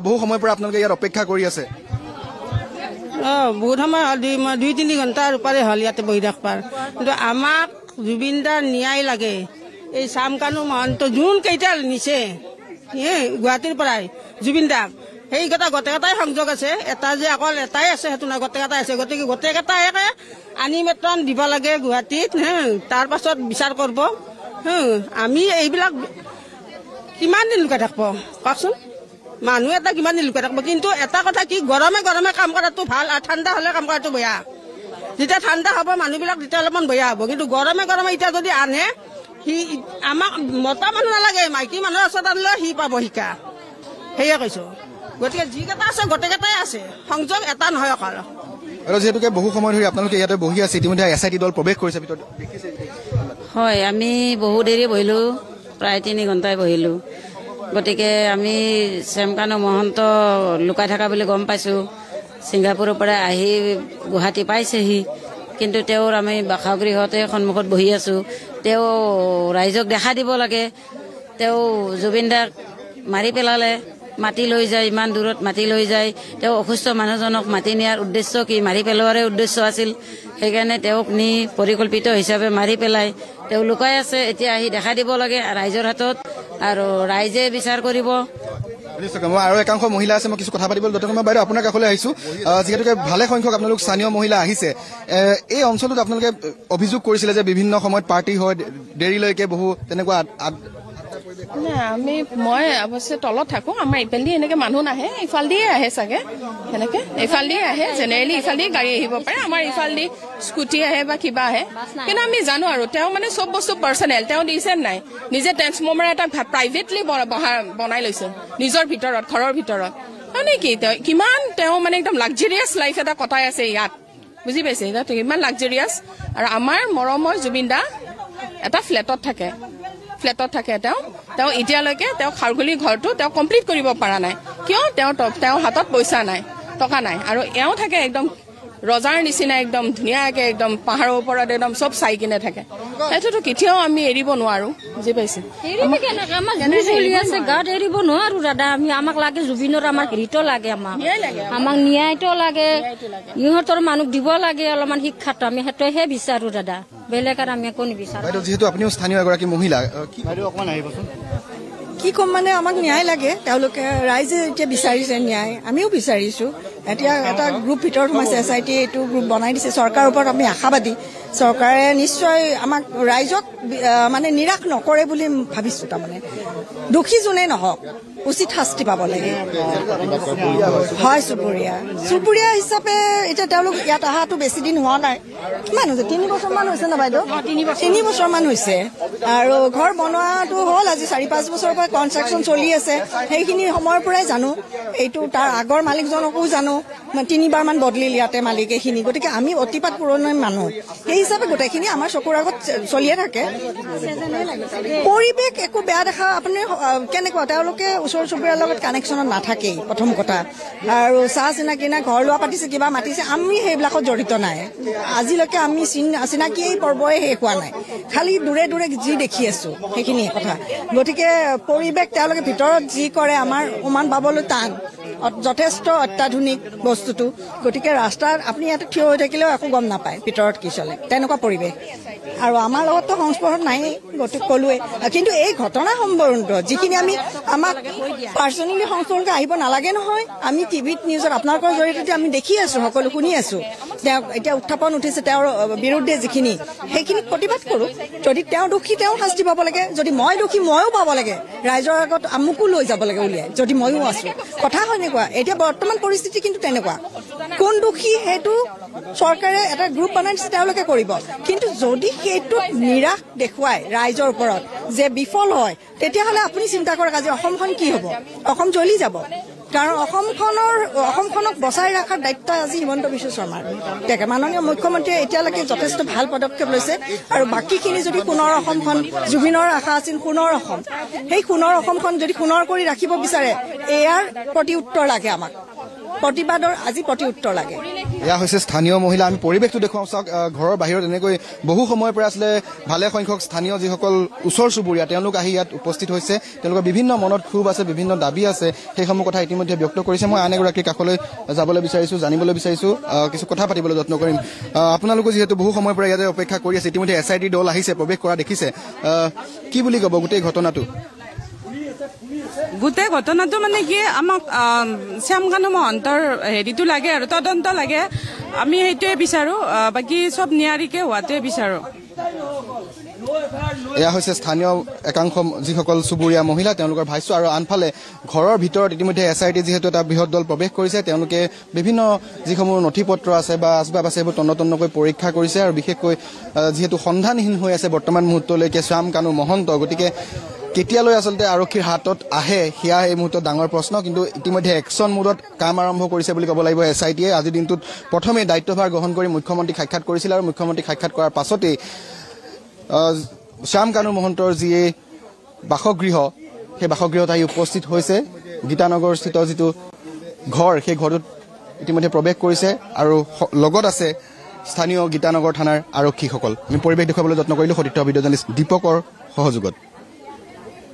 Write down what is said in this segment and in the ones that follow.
বহু সময়ৰ পৰা আপোনালোকে ইয়াত অপেক্ষা কৰি আছে বহুত সময় 2-3 ঘণ্টাৰ ওপৰে হ'ল ইয়াতে বহি থাকবাৰ কিন্তু আমাক জুবিন দাৰ ন্যায় লাগে এই শ্যামকানু মহন্ত যোন কেইটা নিছে গুৱাহাটীৰ পৰাই জুবিন দাক সেইকেইটা গোটেইকেইটাই সংযোগ আছে এটা যে অকল এটাই আছে সেইটো নহয় গোটেইকেইটাই আছে গতিকে গোটেইকেইটাই আনি মেটন দিব লাগে গুৱাহাটীত তাৰ পাছত বিচাৰ কৰিব আমি এইবিলাক কিমান দিন লুকাই থাকব কওকচোন মানুহ এটা কিমান দিন লুকাই থাকব কিন্তু এটা কথা কি গৰমে গৰমে কাম কৰাটো ভাল আৰু ঠাণ্ডা হ'লে কাম কৰাটো বেয়া যেতিয়া ঠাণ্ডা হ'ব মানুহবিলাক তেতিয়া অলপমান বেয়া হ'ব কিন্তু গৰমে গৰমে এতিয়া যদি আনে সি আমাক মতা মানুহ নালাগে মাইকী মানুহৰ ওচৰত আনিলে সি পাব শিকা সেয়ে কৈছো গতিকে যিকেইটা আছে গোটেইকেইটাই আছে সংযোগ এটা নহয় অকল আৰু যেহেতুকে বহু সময় ধৰি আপোনালোকে ইয়াতে বহি আছে ইতিমধ্যে SIT দল প্ৰৱেশ কৰিছে ভিতৰত দেখিছে হয় আমি বহু দেৰি বহিলোঁ প্ৰায় 3 ঘণ্টাই বহিলোঁ গতিকে আমি শ্যামকানু মহন্ত লুকাই থকা বুলি গম পাইছোঁ ছিংগাপুৰৰ পৰা আহি গুৱাহাটী পাইছেহি কিন্তু তেওঁৰ আমি বাসগৃহতে সন্মুখত বহি আছোঁ তেওঁ ৰাইজক দেখা দিব লাগে তেওঁ জুবিন দাক মাৰি পেলালে মাটি লৈ যায় ইমান দূৰত মাটি লৈ যায় তেওঁ অসুস্থ মানুহজনক মাটি নিয়াৰ উদ্দেশ্য কি মাৰি পেলোৱাৰে উদ্দেশ্য আছিল সেইকাৰণে তেওঁক নি পৰিকল্পিত হিচাপে মাৰি পেলাই তেওঁ লুকাই আছে এতিয়া আহি দেখা দিব লাগে ৰাইজৰ হাতত আৰু ৰাইজে বিচাৰ কৰিব আৰু একাংশ মহিলা আছে মই কিছু কথা পাতিবলৈ দৰকাৰ মই বাইদেউ আপোনাৰ কাষলৈ আহিছোঁ যিহেতুকে ভালে সংখ্যক আপোনালোক স্থানীয় মহিলা আহিছে এই অঞ্চলটোত আপোনালোকে অভিযোগ কৰিছিলে যে বিভিন্ন সময়ত পাৰ্টি হয় দেৰিলৈকে বহু তেনেকুৱা মই অৱশ্যে তলত থাকো আমাৰ ইফালেদি এনেকে মানুহ নাহে ইফালেদিয়ে আহে চাগে সেনেকে ইফালেদিয়ে আহে জেনেৰেলি ইফালেদি গাড়ী আহিব পাৰে আমাৰ ইফালেদি স্কুটি আহে বা কিবা আহে কিন্তু আমি জানো আৰু তেওঁ মানে চব বস্তু পাৰ্চনেল তেওঁ দিছে নাই নিজে ট্ৰেন্সফৰ্মাৰ এটা প্ৰাইভেটলি বনাই লৈছে নিজৰ ভিতৰত ঘৰৰ ভিতৰত মানে কি কিমান তেওঁ মানে একদম লাক্সাৰিয়াছ লাইফ এটা কটাই আছে ইয়াত বুজি পাইছে ইমান লাক্সাৰিয়াছ আৰু আমাৰ মৰমৰ জুবিন দা এটা ফ্লেটত থাকে তেওঁ এতিয়ালৈকে তেওঁ খাৰগুলি ঘৰটো তেওঁ কমপ্লিট কৰিব পৰা নাই কিয় তেওঁ হাতত পইচা নাই টকা নাই আৰু এওঁ থাকে একদম ৰজাৰ নিচিনা একদম ধুনীয়াকে একদম পাহাৰৰ ওপৰত একদম চব চাই কিনে থাকে সেইটোতো কেতিয়াও আমি এৰিব নোৱাৰো বুজি পাইছে গাত এৰিব নোৱাৰো দাদা আমি আমাক লাগে জুবিনৰ আমাৰ হেৰিটো লাগে আমাক ন্যায়টো লাগে ইহঁতৰ মানুহ দিব লাগে অলপমান শিক্ষাটো আমি সেইটোহে বিচাৰো দাদা বেলেগ আৰু আমি একো নিবিচাৰো যিহেতু আপুনিও স্থানীয় এগৰাকী মহিলা কি কম মানে আমাক ন্যায় লাগে তেওঁলোকে ৰাইজে এতিয়া বিচাৰিছে ন্যায় আমিও বিচাৰিছো এতিয়া এটা গ্ৰুপ ভিতৰত সোমাইছে SIT এইটো গ্ৰুপ বনাই দিছে চৰকাৰৰ ওপৰত আমি আশাবাদী চৰকাৰে নিশ্চয় আমাক ৰাইজক মানে নিৰাশ নকৰে বুলি ভাবিছো তাৰমানে দুখী যোনে নহওক উচিত শাস্তি পাব লাগে হয় চুবুৰীয়া হিচাপে এতিয়া তেওঁলোক ইয়াত অহাটো বেছি দিন হোৱা নাই কিমান হৈছে 3 বছৰমান হৈছে ন বাইদেউ 3 বছৰমান হৈছে আৰু ঘৰ বনোৱাটো হ'ল আজি 4-5 বছৰৰ পৰা কনষ্ট্ৰাকশ্যন চলি আছে সেইখিনি সময়ৰ পৰাই জানো এইটো তাৰ আগৰ মালিকজনকো জানো 3বাৰ মান বদলিল ইয়াতে মালিক এইখিনি গতিকে আমি অতিপাত পুৰণি মানুহ সেই হিচাপে গোটেইখিনি আমাৰ চকুৰ আগত চলিয়ে থাকে পৰিৱেশ একো বেয়া দেখা আপুনি কেনেকুৱা তেওঁলোকে ওচৰ চুবুৰীয়াৰ লগত কানেকশ্যনত নাথাকেই প্ৰথম কথা আৰু চাহ চিনাকি না ঘৰ লোৱা পাতিছে কিবা মাতিছে আমি সেইবিলাকত জড়িত নাই আজিলৈকে আমি চিনাকি এই পৰ্বই শেষ হোৱা নাই খালি দূৰে দূৰে যি দেখি আছো সেইখিনিয়ে কথা গতিকে পৰিৱেশ তেওঁলোকে ভিতৰত যি কৰে আমাৰ উমান পাবলৈ টান যথেষ্ট অত্যাধুনিক বস্তুটো গতিকে ৰাস্তাত আপুনি ইয়াতে থিয় হৈ থাকিলেও একো গম নাপায় ভিতৰত কি চলে তেনেকুৱা পৰিৱেশ আৰু আমাৰ লগততো সংস্পৰ্শত নাই গতিকে ক'লোৱে কিন্তু এই ঘটনা সম্বন্ধত যিখিনি আমাক পাৰ্চনেলি সংস্পৰ্শকে আহিব নালাগে নহয় আমি টিভিত নিউজত আপোনালোকৰ জৰিয়তে আমি দেখি আছো সকলো শুনি আছো তেওঁ এতিয়া উত্থাপন উঠিছে তেওঁৰ বিৰুদ্ধে যিখিনি সেইখিনি প্ৰতিবাদ কৰো যদি তেওঁ দোষী তেওঁ শাস্তি পাব লাগে যদি মই দোষী ময়ো পাব লাগে ৰাইজৰ আগত আমুকো লৈ যাব লাগে উলিয়াই যদি ময়ো আছো কথা হয়নেকুৱা এতিয়া বৰ্তমান পৰিস্থিতি কিন্তু তেনেকুৱা কোন দোষী সেইটো চৰকাৰে এটা গ্ৰুপ বনাই দিছে তেওঁলোকে কৰিব কিন্তু যদি সেইটো নিৰাশ দেখুৱায় ৰাইজৰ ওপৰত যে বিফল হয় তেতিয়াহ'লে আপুনি চিন্তা কৰক আজি অসমখন কি হ'ব অসম জ্বলি যাব কাৰণ অসমখনক বচাই ৰখাৰ দায়িত্ব আজি হিমন্ত বিশ্ব শৰ্মাৰ তাকে মাননীয় মুখ্যমন্ত্ৰীয়ে এতিয়ালৈকে যথেষ্ট ভাল পদক্ষেপ লৈছে আৰু বাকীখিনি যদি সোণৰ অসমখন জুবিনৰ আশা আছিল সোণৰ অসম সেই সোণৰ অসমখন যদি সোণৰ কৰি ৰাখিব বিচাৰে ইয়াৰ প্ৰতি উত্তৰ লাগে আমাক প্ৰতিবাদৰ আজি প্ৰতি উত্তৰ লাগে এয়া হৈছে স্থানীয় মহিলা আমি পৰিৱেশটো দেখুৱাওঁ চাওক ঘৰৰ বাহিৰত এনেকৈ বহু সময়ৰ পৰা আছিলে ভালে সংখ্যক স্থানীয় যিসকল ওচৰ চুবুৰীয়া তেওঁলোক আহি ইয়াত উপস্থিত হৈছে তেওঁলোকৰ বিভিন্ন মনত ক্ষোভ আছে বিভিন্ন দাবী আছে সেইসমূহ কথা ইতিমধ্যে ব্যক্ত কৰিছে মই আন এগৰাকীৰ কাষলৈ যাবলৈ বিচাৰিছোঁ জানিবলৈ বিচাৰিছোঁ কিছু কথা পাতিবলৈ যত্ন কৰিম আপোনালোকে যিহেতু বহু সময়ৰ পৰা ইয়াতে অপেক্ষা কৰি আছে ইতিমধ্যে SIT দল আহিছে প্ৰৱেশ কৰা দেখিছে কি বুলি ক'ব গোটেই ঘটনাটো গোটেই ঘটনাটো মানে কি আমাক শ্যামকানু মহন্তৰ হেৰিটো লাগে আৰু তদন্ত লাগে আমি সেইটোৱে বিচাৰোঁ বাকী চব নিয়াৰিকে হোৱাটোৱে বিচাৰোঁ এয়া হৈছে স্থানীয় একাংশ যিসকল চুবুৰীয়া মহিলা তেওঁলোকৰ ভাষ্য আৰু আনফালে ঘৰৰ ভিতৰত ইতিমধ্যে SIT যিহেতু এটা বৃহৎ দল প্ৰৱেশ কৰিছে তেওঁলোকে বিভিন্ন যিসমূহ নথি পত্ৰ আছে বা আচবাব আছে সেইবোৰ তন্নতন্নকৈ পৰীক্ষা কৰিছে আৰু বিশেষকৈ যিহেতু সন্ধানহীন হৈ আছে বৰ্তমান মুহূৰ্তলৈকে শ্যামকানু মহন্ত গতিকে কেতিয়ালৈ আচলতে আৰক্ষীৰ হাতত আহে সেয়া এই মুহূৰ্তত ডাঙৰ প্ৰশ্ন কিন্তু ইতিমধ্যে একশ্যন মোডত কাম আৰম্ভ কৰিছে বুলি ক'ব লাগিব SITয়ে আজিৰ দিনটোত প্ৰথমে দায়িত্বভাৰ গ্ৰহণ কৰি মুখ্যমন্ত্ৰীক সাক্ষাৎ কৰিছিল আৰু মুখ্যমন্ত্ৰীক সাক্ষাৎ কৰাৰ পাছতেই শ্যামকানু মহন্তৰ যি বাসগৃহ সেই বাসগৃহত আহি উপস্থিত হৈছে গীতানগৰস্থিত যিটো ঘৰ সেই ঘৰটোত ইতিমধ্যে প্ৰৱেশ কৰিছে আৰু লগত আছে স্থানীয় গীতানগৰ থানাৰ আৰক্ষীসকল আমি পৰিৱেশ দেখুৱাবলৈ যত্ন কৰিলোঁ সতীৰ্থ ভিডিঅ' জাৰ্নেলিষ্ট দীপকৰ সহযোগত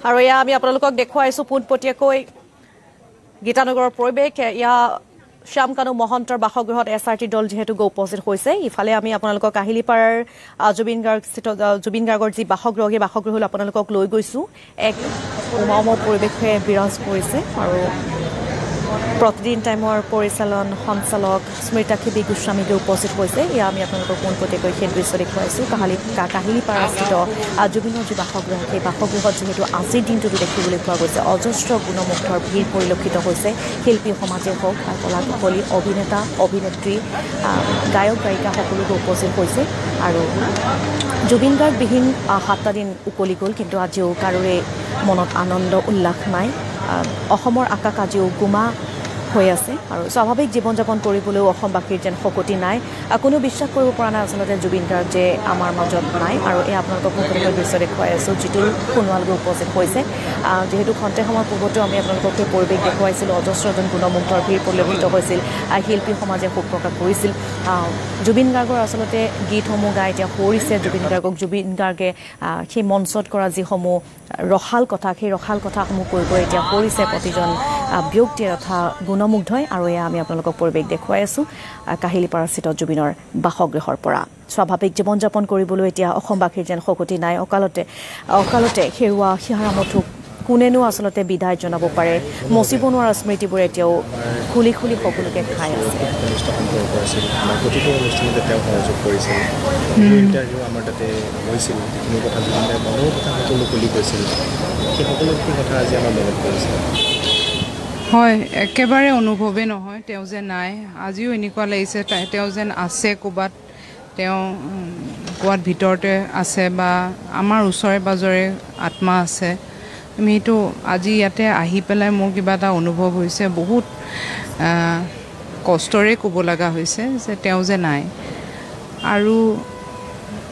আৰু এয়া আমি আপোনালোকক দেখুৱাইছোঁ পোনপটীয়াকৈ গীতানগৰৰ পৰিৱেশ এয়া শ্যামকানু মহন্তৰ বাসগৃহত SRT দল যিহেতু গৈ উপস্থিত হৈছে ইফালে আমি আপোনালোকক কাহিলীপাৰাৰ জুবিন গাৰ্গৰ যি বাসগৃহ সেই বাসগৃহলৈ আপোনালোকক লৈ গৈছোঁ এক উমাউমা পৰিৱেশে বিৰাজ কৰিছে আৰু প্ৰতিদিন টাইমৰ পৰিচালন সঞ্চালক স্মৃতাক্ষী বি গোস্বামীকে উপস্থিত হৈছে এয়া আমি আপোনালোকক পোনপটীয়াকৈ সেই দৃশ্য দেখুৱাইছোঁ কাহিলীপাৰাস্থিত জুবিনৰ যি বাসগৃহ সেই বাসগৃহত যিহেতু আজিৰ দিনটোতো দেখিবলৈ পোৱা গৈছে অজস্ৰ গুণমুগ্ধৰ ভিৰ পৰিলক্ষিত হৈছে শিল্পী সমাজে হওক বা কলাকুশলী অভিনেতা অভিনেত্ৰী গায়ক গায়িকা সকলোকে উপস্থিত হৈছে আৰু জুবিন গাৰ্গবিহীন 7টা দিন উকলি গ'ল কিন্তু আজিও কাৰোৰে মনত আনন্দ উল্লাস নাই অসমৰ আকাশ আজিও গুমা হৈ আছে আৰু স্বাভাৱিক জীৱন যাপন কৰিবলৈও অসমবাসীৰ যেন শকতি নাই কোনো বিশ্বাস কৰিব পৰা নাই আচলতে জুবিন গাৰ্গ যে আমাৰ মাজত নাই আৰু এই আপোনালোকক মুখ্য দৃশ্য দেখুৱাই আছোঁ যিটো সোণোৱালগৈ উপস্থিত হৈছে যিহেতু খন্তেক সময় পূৰ্বতেও আমি আপোনালোকক সেই পৰিৱেশ দেখুৱাইছিলোঁ অজস্ৰজন গুণমুগ্ধৰ ভিৰ পৰিলক্ষিত হৈছিল শিল্পী সমাজে শোক প্ৰকাশ কৰিছিল জুবিন গাৰ্গৰ আচলতে গীতসমূহ গাই এতিয়া সুঁৱৰিছে জুবিন গাৰ্গে সেই মঞ্চত কৰা যিসমূহ ৰসাল কথা সেই ৰসাল কথাসমূহ কৈ কৈ এতিয়া সুঁৱৰিছে প্ৰতিজন ব্যক্তিয়ে তথা গুণমুগ্ধই আৰু এয়া আমি আপোনালোকক পৰিৱেশ দেখুৱাই আছোঁ কাহিলীপাৰাস্থিত জুবিনৰ বাসগৃহৰ পৰা স্বাভাৱিক জীৱন যাপন কৰিবলৈ এতিয়া অসমবাসীৰ যেন শকতি নাই অকালতে হেৰুৱা সিহাৰামঠুক কোনেনো আচলতে বিদায় জনাব পাৰে মচিব নোৱাৰা স্মৃতিবোৰ এতিয়াও খুলি খুলি সকলোকে খাই আছে হয় একেবাৰে অনুভৱেই নহয় তেওঁ যে নাই আজিও এনেকুৱা লাগিছে তেওঁ যেন আছে ক'ৰবাত তেওঁ ক'ৰবাত ভিতৰতে আছে বা আমাৰ ওচৰে পাজৰে আত্মা আছে আমি এইটো আজি ইয়াতে আহি পেলাই মোৰ কিবা এটা অনুভৱ হৈছে বহুত কষ্টৰে ক'ব লগা হৈছে যে তেওঁ যে নাই আৰু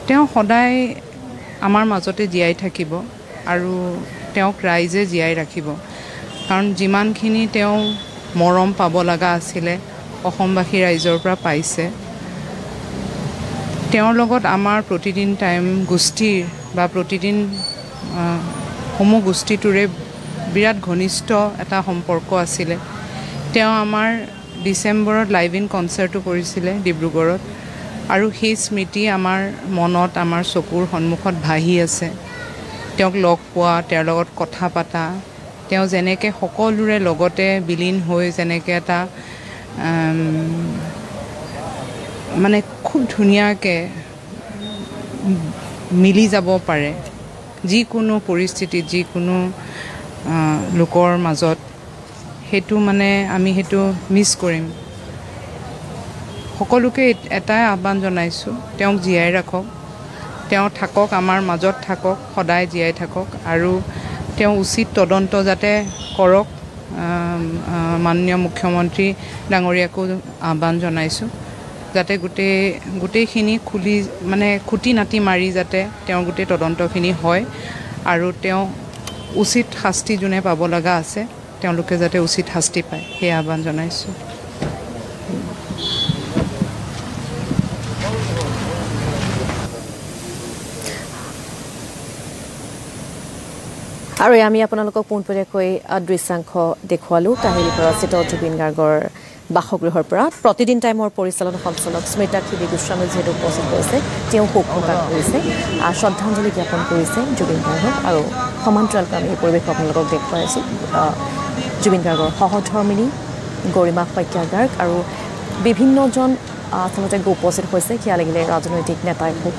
তেওঁ সদায় আমাৰ মাজতে জীয়াই থাকিব আৰু তেওঁক ৰাইজে জীয়াই ৰাখিব কাৰণ যিমানখিনি তেওঁ মৰম পাব লগা আছিলে অসমবাসী ৰাইজৰ পৰা পাইছে তেওঁৰ লগত আমাৰ প্ৰতিদিন টাইম গোষ্ঠীৰ বা প্ৰতিদিন সমূহ গোষ্ঠীটোৰে বিৰাট ঘনিষ্ঠ এটা সম্পৰ্ক আছিলে তেওঁ আমাৰ ডিচেম্বৰত লাইভ ইন কনচাৰ্টো কৰিছিলে ডিব্ৰুগড়ত আৰু সেই স্মৃতি আমাৰ মনত আমাৰ চকুৰ সন্মুখত ভাহি আছে তেওঁক লগ পোৱা তেওঁৰ লগত কথা পাতা তেওঁ যেনেকৈ সকলোৰে লগতে বিলীন হৈ যেনেকৈ এটা মানে খুব ধুনীয়াকৈ মিলি যাব পাৰে যিকোনো পৰিস্থিতিত যিকোনো লোকৰ মাজত সেইটো মানে আমি সেইটো মিছ কৰিম সকলোকে এটাই আহ্বান জনাইছোঁ তেওঁক জীয়াই ৰাখক তেওঁ থাকক আমাৰ মাজত থাকক সদায় জীয়াই থাকক আৰু তেওঁ উচিত তদন্ত যাতে কৰক মাননীয় মুখ্যমন্ত্ৰী ডাঙৰীয়াকো আহ্বান জনাইছোঁ যাতে গোটেইখিনি খুলি মানে খুটি নাটি মাৰি যাতে তেওঁৰ গোটেই তদন্তখিনি হয় আৰু তেওঁ উচিত শাস্তি যোনে পাব লগা আছে তেওঁলোকে যাতে উচিত শাস্তি পায় সেই আহ্বান জনাইছোঁ আৰু আমি আপোনালোকক পোনপটীয়াকৈ দৃশ্যাংশ দেখুৱালোঁ কাহিলীপৰাস্থিত জুবিন গাৰ্গৰ বাসগৃহৰ পৰা প্ৰতিদিন টাইমৰ পৰিচালনা সঞ্চালক স্মিতাক্ষী গোস্বামী যিহেতু উপস্থিত হৈছে তেওঁ শোক প্ৰকাশ কৰিছে শ্ৰদ্ধাঞ্জলি জ্ঞাপন কৰিছে জুবিন গাৰ্গক আৰু সমান্তৰালকৈ আমি এই পৰিৱেশ আপোনালোকক দেখুৱাইছোঁ জুবিন গাৰ্গৰ সহধৰ্মিনী গৰিমা শইকীয়া গাৰ্গ আৰু বিভিন্নজন আচলতে উপস্থিত হৈছে সেয়া লাগিলে ৰাজনৈতিক নেতাই হওক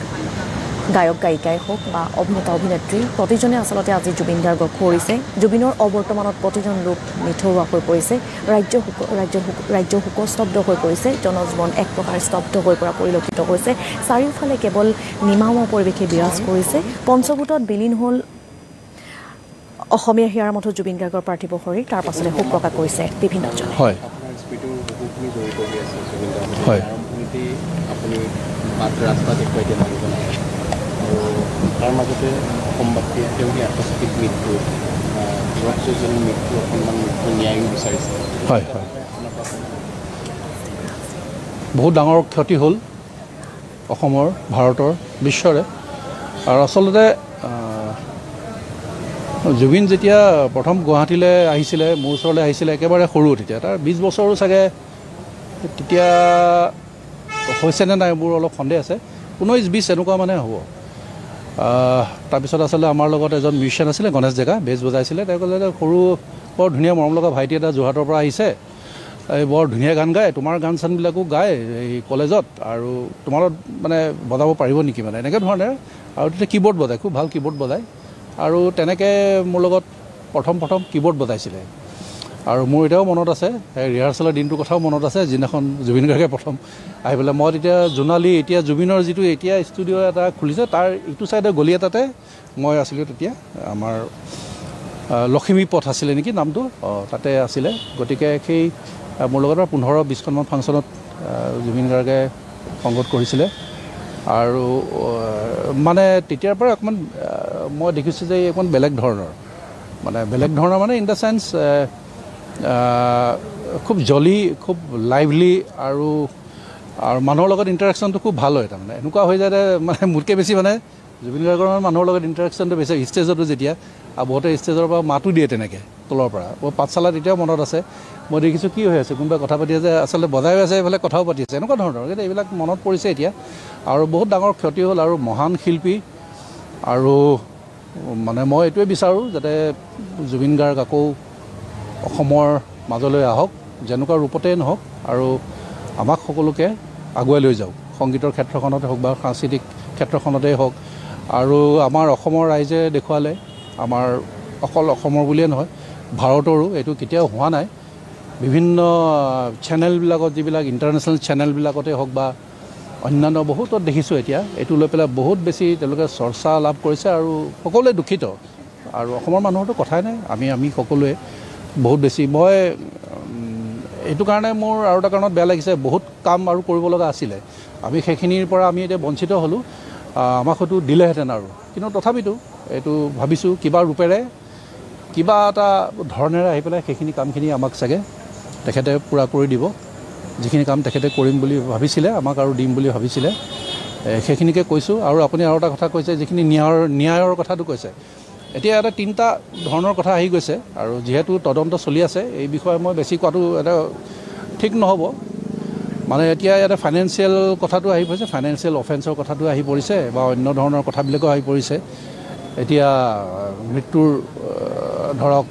গায়ক গায়িকাই হওক বা অভিনেতা অভিনেত্ৰী প্ৰতিজনে আচলতে আজি জুবিন গাৰ্গক কৰিছে জুবিনৰ অৱৰ্তমানত প্ৰতিজন লোক নিথৰুৱা হৈ পৰিছে ৰাজ্য শোকস্তব্ধ হৈ পৰিছে জনজীৱন এক প্ৰকাৰ স্তব্ধ হৈ পৰা পৰিলক্ষিত হৈছে চাৰিওফালে কেৱল নিমাওয়া পৰিৱেশে বিৰাজ কৰিছে পঞ্চভূতত বিলীন হ'ল অসমীয়া হিয়াৰ মঠত জুবিন গাৰ্গৰ পাৰ্থিৱ শৰীৰ তাৰ পাছতে শোক প্ৰকাশ কৰিছে বিভিন্নজনে হয় হয় আপুনি ৰাস্তা দেখুৱাই দিয়া মানুহ আৰু তাৰ মাজতে অসমবাসীয়ে তেওঁলোকে আকস্মিক মৃত্যু যুৱকজনী মৃত্যু অকণমান মৃত্যু ন্যায়ো বিচাৰিছে হয় হয় বহুত ডাঙৰ ক্ষতি হ'ল অসমৰ ভাৰতৰ বিশ্বৰে আৰু আচলতে জুবিন যেতিয়া প্ৰথম গুৱাহাটীলৈ আহিছিলে মোৰ ওচৰলৈ আহিছিলে একেবাৰে সৰু তেতিয়া তাৰ 20 বছৰো চাগে তেতিয়া হৈছেনে নাই মোৰ অলপ সন্দেহ আছে 19-20 এনেকুৱা মানে হ'ব তাৰপিছত আচলতে আমাৰ লগত এজন মিউজিচিয়ান আছিলে গণেশ ডেকা বেজ বজাইছিলে তেওঁ ক'লে সৰু বৰ ধুনীয়া মৰম লগা ভাইটি এটা যোৰহাটৰ পৰা আহিছে এই বৰ ধুনীয়া গান গায় তোমাৰ গান চানবিলাকো গায় এই কলেজত আৰু তোমাৰ মানে বজাব পাৰিব নেকি মানে এনেকৈ ধৰণে আৰু তেতিয়া কীবৰ্ড বজায় খুব ভাল কীবৰ্ড বজায় আৰু তেনেকৈ মোৰ লগত প্ৰথম কীবৰ্ড বজাইছিলে আৰু মোৰ এতিয়াও মনত আছে ৰিহাৰ্চেলৰ দিনটোৰ কথাও মনত আছে যিদিনাখন জুবিন গাৰ্গে প্ৰথম আহি পেলাই মই তেতিয়া জোনালী এতিয়া জুবিনৰ যিটো এতিয়া ষ্টুডিঅ' এটা খুলিছে তাৰ ইটো ছাইডে গলি এটাতে মই আছিলোঁ তেতিয়া আমাৰ লখিমী পথ আছিলে নেকি নামটো তাতে আছিলে গতিকে সেই মোৰ লগত 15-20খনমান ফাংচনত জুবিন গাৰ্গে সংগত কৰিছিলে আৰু মানে তেতিয়াৰ পৰা অকণমান মই দেখিছোঁ যে অকণমান বেলেগ ধৰণৰ মানে ইন দ্য চেন্স খুব জলি খুব লাইভলি আৰু মানুহৰ লগত ইণ্টাৰেকশ্যনটো খুব ভাল হয় তাৰমানে এনেকুৱা হৈ যায় মানে মোতকৈ বেছি মানে জুবিন গাৰ্গৰ মানুহৰ লগত ইণ্টাৰেকশ্যনটো বেছি ষ্টেজতো যেতিয়া আৰু বহুতে ষ্টেজৰ পৰা মাতো দিয়ে তেনেকৈ তলৰ পৰা মই পাঠশালাত এতিয়াও মনত আছে মই দেখিছোঁ কি হৈ আছে কোনোবাই কথা পাতি আছে আচলতে বজাই আছে এইফালে কথাও পাতি আছে এনেকুৱা ধৰণৰ কিন্তু এইবিলাক মনত পৰিছে এতিয়া আৰু বহুত ডাঙৰ ক্ষতি হ'ল আৰু মহান শিল্পী আৰু মানে মই এইটোৱে বিচাৰোঁ যাতে জুবিন গাৰ্গ আকৌ অসমৰ মাজলৈ আহক যেনেকুৱা ৰূপতেই নহওক আৰু আমাক সকলোকে আগুৱাই লৈ যাওক সংগীতৰ ক্ষেত্ৰখনতে হওক বা সাংস্কৃতিক ক্ষেত্ৰখনতেই হওক আৰু আমাৰ অসমৰ ৰাইজে দেখুৱালে আমাৰ অকল অসমৰ বুলিয়ে নহয় ভাৰতৰো এইটো কেতিয়াও হোৱা নাই বিভিন্ন চেনেলবিলাকত যিবিলাক ইণ্টাৰনেশ্যনেল চেনেলবিলাকতে হওক বা অন্যান্য বহুতত দেখিছোঁ এতিয়া এইটো লৈ পেলাই বহুত বেছি তেওঁলোকে চৰ্চা লাভ কৰিছে আৰু সকলোৱে দুখিত আৰু অসমৰ মানুহৰতো কথাই নাই আমি সকলোৱে বহুত বেছি মই এইটো কাৰণে মোৰ আৰু এটা কাৰণত বেয়া লাগিছে বহুত কাম আৰু কৰিব লগা আছিলে আমি সেইখিনিৰ পৰা আমি এতিয়া বঞ্চিত হ'লোঁ আমাক হয়তো দিলেহেঁতেন আৰু কিন্তু তথাপিতো এইটো ভাবিছোঁ কিবা ৰূপেৰে কিবা এটা ধৰণেৰে আহি পেলাই সেইখিনি কামখিনি আমাক চাগে তেখেতে পূৰা কৰি দিব যিখিনি কাম তেখেতে কৰিম বুলি ভাবিছিলে আমাক আৰু দিম বুলি ভাবিছিলে সেইখিনিকে কৈছোঁ আৰু আপুনি আৰু এটা কথা কৈছে যিখিনি ন্যায়ৰ কথাটো কৈছে এতিয়া এটা 3টা ধৰণৰ কথা আহি গৈছে আৰু যিহেতু তদন্ত চলি আছে এই বিষয়ে মই বেছি কোৱাটো এটা ঠিক নহ'ব মানে এতিয়া ইয়াতে ফাইনেন্সিয়েল কথাটো আহি পৰিছে ফাইনেন্সিয়েল অফেন্সৰ কথাটো আহি পৰিছে বা অন্য ধৰণৰ কথাবিলাকো আহি পৰিছে এতিয়া মৃত্যুৰ ধৰক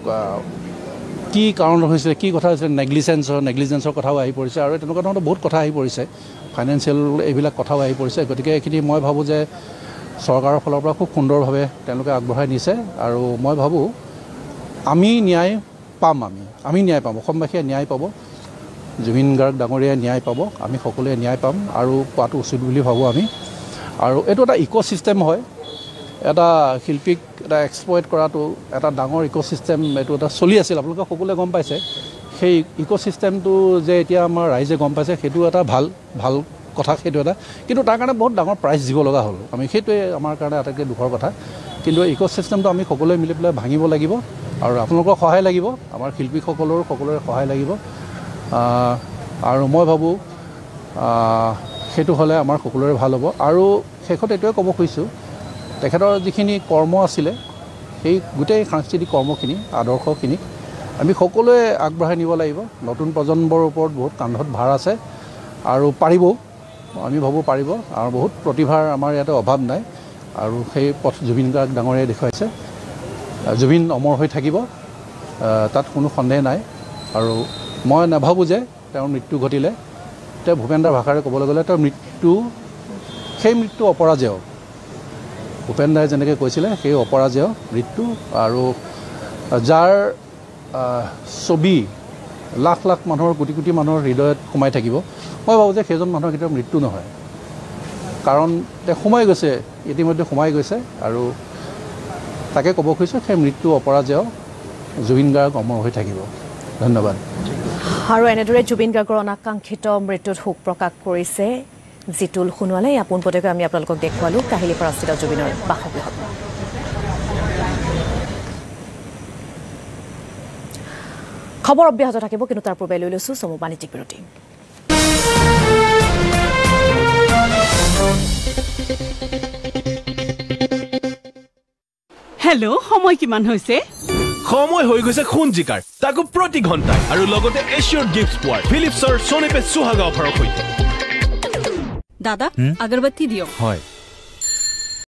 কি কাৰণ হৈছিলে কি কথা হৈছিলে নেগলিজেঞ্চৰ কথাও আহি পৰিছে আৰু তেনেকুৱা ধৰণৰ বহুত কথা আহি পৰিছে ফাইনেন্সিয়েল এইবিলাক কথাও আহি পৰিছে গতিকে এইখিনি মই ভাবোঁ যে চৰকাৰৰ ফালৰ পৰা খুব সুন্দৰভাৱে তেওঁলোকে আগবঢ়াই নিছে আৰু মই ভাবোঁ আমি ন্যায় পাম আমি ন্যায় পাম অসমবাসীয়ে ন্যায় পাব জুবিন গাৰ্গ ডাঙৰীয়াই ন্যায় পাব আমি সকলোৱে ন্যায় পাম আৰু পোৱাটো উচিত বুলি ভাবোঁ আমি আৰু এইটো এটা ইক'চিষ্টেম হয় এটা শিল্পীক এটা এক্সপ্লইট কৰাটো এটা ডাঙৰ ইক'চিষ্টেম এইটো এটা চলি আছিল আপোনালোকে সকলোৱে গম পাইছে সেই ইক'চিষ্টেমটো যে এতিয়া আমাৰ ৰাইজে গম পাইছে সেইটো এটা ভাল কথা সেইটো এটা কিন্তু তাৰ কাৰণে বহুত ডাঙৰ প্ৰাইজ দিব লগা হ'ল আমি সেইটোৱে আমাৰ কাৰণে আটাইতকৈ দুখৰ কথা কিন্তু ইক'চিষ্টেমটো আমি সকলোৱে মিলি পেলাই ভাঙিব লাগিব আৰু আপোনালোকৰ সহায় লাগিব আমাৰ সকলোৰে সহায় লাগিব আৰু মই ভাবোঁ সেইটো হ'লে আমাৰ সকলোৰে ভাল হ'ব আৰু শেষত এইটোৱে ক'ব খুজিছোঁ তেখেতৰ যিখিনি কৰ্ম আছিলে সেই গোটেই সাংস্কৃতিক কৰ্মখিনি আদৰ্শখিনি আমি সকলোৱে আগবঢ়াই নিব লাগিব নতুন প্ৰজন্মৰ ওপৰত বহুত কান্ধত ভাৰ আছে আৰু পাৰিব আমি ভাবোঁ পাৰিব আৰু বহুত প্ৰতিভাৰ আমাৰ ইয়াতে অভাৱ নাই আৰু সেই পথ জুবিন গাৰ্গ ডাঙৰীয়াই দেখুৱাইছে জুবিন অমৰ হৈ থাকিব তাত কোনো সন্দেহ নাই আৰু মই নাভাবোঁ যে তেওঁৰ মৃত্যু ঘটিলে তেওঁ ভূপেন্দাৰ ভাষাৰে ক'বলৈ গ'লে তেওঁৰ সেই মৃত্যু অপৰাজেয় ভূপেন দাই যেনেকৈ কৈছিলে সেই অপৰাজেয় মৃত্যু আৰু যাৰ ছবি লাখ লাখ মানুহৰ কোটি কোটি মানুহৰ হৃদয়ত সোমাই থাকিব মই ভাবোঁ যে সেইজন মানুহৰ কেতিয়াও মৃত্যু নহয় কাৰণ তেওঁ সোমাই গৈছে ইতিমধ্যে সোমাই গৈছে আৰু তাকে ক'ব খুজিছোঁ সেই মৃত্যু অপৰাজেয় জুবিন গাৰ্গ অমৰ হৈ থাকিব ধন্যবাদ আৰু এনেদৰে জুবিন গাৰ্গৰ অনাকাংক্ষিত মৃত্যুত শোক প্ৰকাশ কৰিছে জিতুল সোণোৱালে পোনপটীয়াকৈ আমি আপোনালোকক দেখুৱালোঁ কাহিলীপাৰাস্থিত জুবিনৰ বাসগৃহত খবৰ অব্যাহত থাকিব কিন্তু তাৰ পূৰ্বে লৈ লৈছোঁ চমু বাণিজ্যিক বিৰতি হেল্ল' সময় কিমান হৈছে সময় হৈ গৈছে খুন জিকাৰ তাকো প্ৰতি ঘণ্টাই আৰু লগতে এছিয়ৰ গিফ্ট পোৱাৰ ফিলিপছৰ সোনেপে সুহাগা অফাৰৰ সৈতে দাদা আগৰবাতি দিয়ক হয়